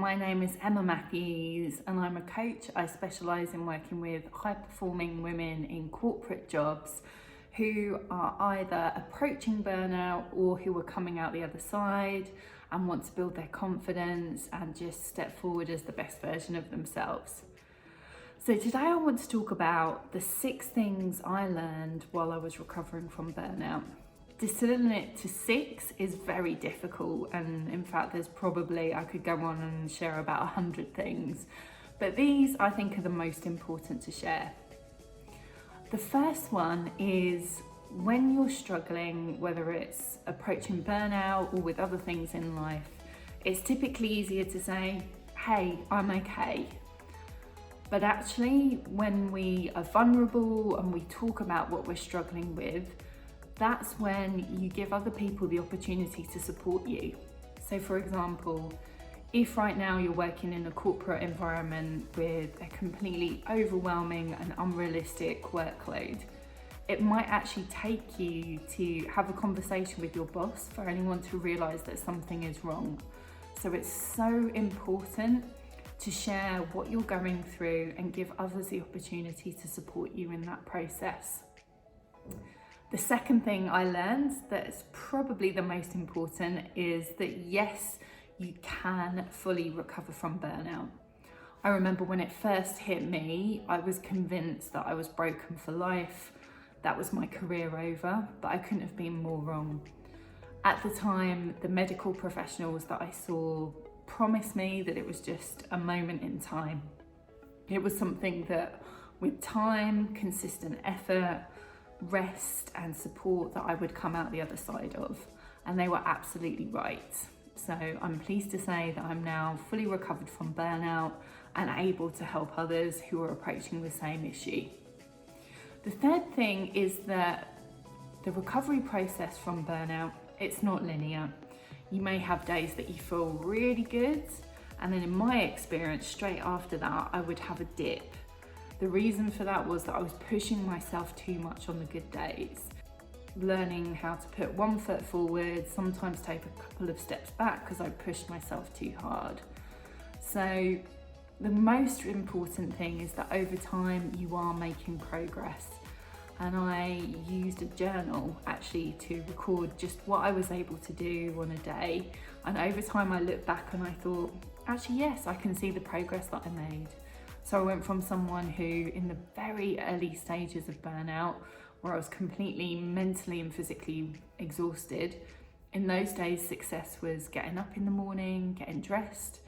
my name is Emma Matthews and I'm a coach. I specialise in working with high-performing women in corporate jobs who are either approaching burnout or who are coming out the other side and want to build their confidence and just step forward as the best version of themselves. So today I want to talk about the 6 things I learned while I was recovering from burnout. Distilling it to 6 is very difficult, and in fact I could go on and share about 100 things, but these I think are the most important to share. The first one is when you're struggling, whether it's approaching burnout or with other things in life, it's typically easier to say, hey, I'm okay. But actually, when we are vulnerable and we talk about what we're struggling with, that's when you give other people the opportunity to support you. So for example, if right now you're working in a corporate environment with a completely overwhelming and unrealistic workload, it might actually take you to have a conversation with your boss for anyone to realise that something is wrong. So it's so important to share what you're going through and give others the opportunity to support you in that process. The second thing I learned that's probably the most important is that yes, you can fully recover from burnout. I remember when it first hit me, I was convinced that I was broken for life, that was my career over, but I couldn't have been more wrong. At the time, the medical professionals that I saw promised me that it was just a moment in time. It was something that with time, consistent effort, rest and support that I would come out the other side of, and they were absolutely right. So I'm pleased to say that I'm now fully recovered from burnout and able to help others who are approaching the same issue. The third thing is that the recovery process from burnout, it's not linear. You may have days that you feel really good, and then in my experience, straight after that, I would have a dip. The reason for that was that I was pushing myself too much on the good days, learning how to put one foot forward, sometimes take a couple of steps back because I pushed myself too hard. So the most important thing is that over time you are making progress. And I used a journal actually to record just what I was able to do on a day. And over time I looked back and I thought, actually, yes, I can see the progress that I made. So I went from someone who in the very early stages of burnout, where I was completely mentally and physically exhausted, in those days success was getting up in the morning, getting dressed,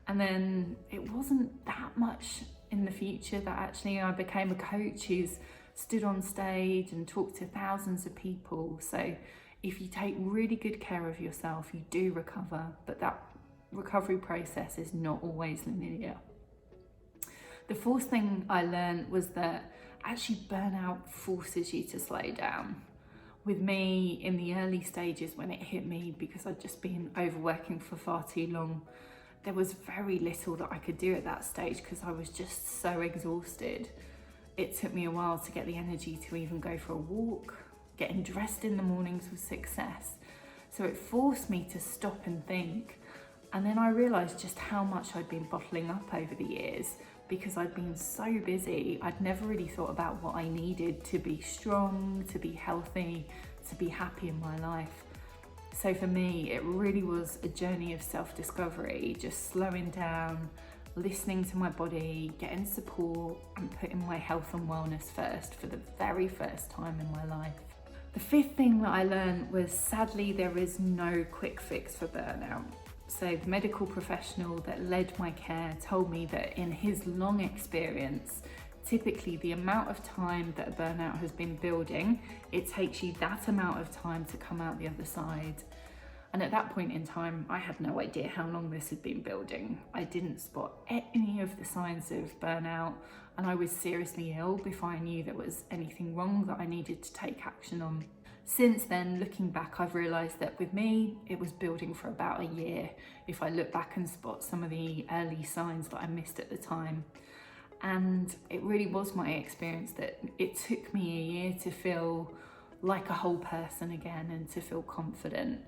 and then it wasn't that much in the future that actually I became a coach who's stood on stage and talked to thousands of people. So if you take really good care of yourself, you do recover, but that recovery process is not always linear. The fourth thing I learned was that actually burnout forces you to slow down. With me in the early stages when it hit me, because I'd just been overworking for far too long, there was very little that I could do at that stage because I was just so exhausted. It took me a while to get the energy to even go for a walk. Getting dressed in the mornings was success. So it forced me to stop and think. And then I realised just how much I'd been bottling up over the years because I'd been so busy. I'd never really thought about what I needed to be strong, to be healthy, to be happy in my life. So for me, it really was a journey of self-discovery, just slowing down, listening to my body, getting support and putting my health and wellness first for the very first time in my life. The fifth thing that I learned was sadly there is no quick fix for burnout. So the medical professional that led my care told me that in his long experience, typically the amount of time that a burnout has been building, it takes you that amount of time to come out the other side. And at that point in time, I had no idea how long this had been building. I didn't spot any of the signs of burnout, and I was seriously ill before I knew there was anything wrong that I needed to take action on. Since then, looking back, I've realised that with me, it was building for about a year, if I look back and spot some of the early signs that I missed at the time. And it really was my experience that it took me a year to feel like a whole person again and to feel confident.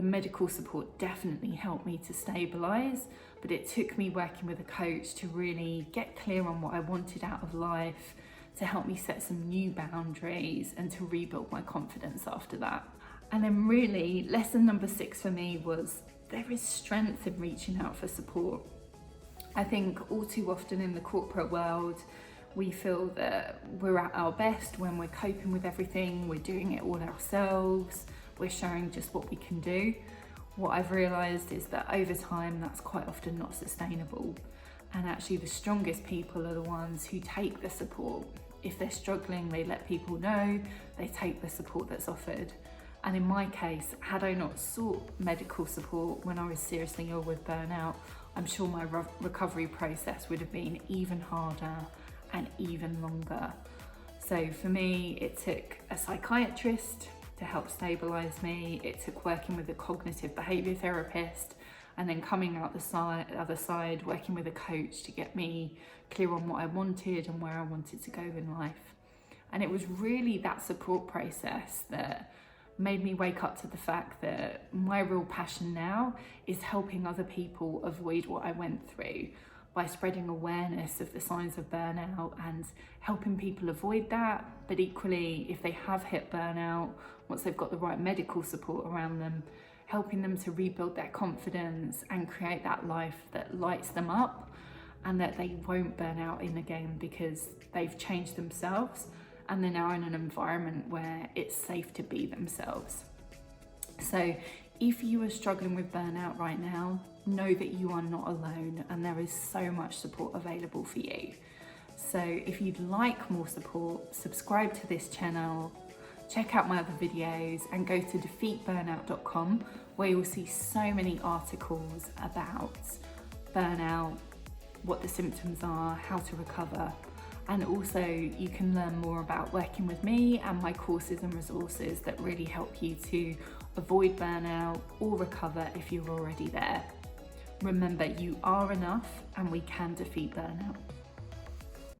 The medical support definitely helped me to stabilise, but it took me working with a coach to really get clear on what I wanted out of life, to help me set some new boundaries and to rebuild my confidence after that. And then really, lesson number 6 for me was there is strength in reaching out for support. I think all too often in the corporate world, we feel that we're at our best when we're coping with everything, we're doing it all ourselves, we're showing just what we can do. What I've realised is that over time, that's quite often not sustainable. And actually the strongest people are the ones who take the support. If they're struggling, they let people know, they take the support that's offered. And in my case, had I not sought medical support when I was seriously ill with burnout, I'm sure my recovery process would have been even harder and even longer. So for me, it took a psychiatrist to help stabilise me. It took working with a cognitive behaviour therapist, and then coming out the other side, working with a coach to get me clear on what I wanted and where I wanted to go in life. And it was really that support process that made me wake up to the fact that my real passion now is helping other people avoid what I went through by spreading awareness of the signs of burnout and helping people avoid that. But equally, if they have hit burnout, once they've got the right medical support around them, helping them to rebuild their confidence and create that life that lights them up and that they won't burn out in again because they've changed themselves and they're now in an environment where it's safe to be themselves. So if you are struggling with burnout right now, know that you are not alone and there is so much support available for you. So if you'd like more support, subscribe to this channel, check out my other videos and go to defeatburnout.com where you'll see so many articles about burnout, what the symptoms are, how to recover. And also you can learn more about working with me and my courses and resources that really help you to avoid burnout or recover if you're already there. Remember, you are enough and we can defeat burnout.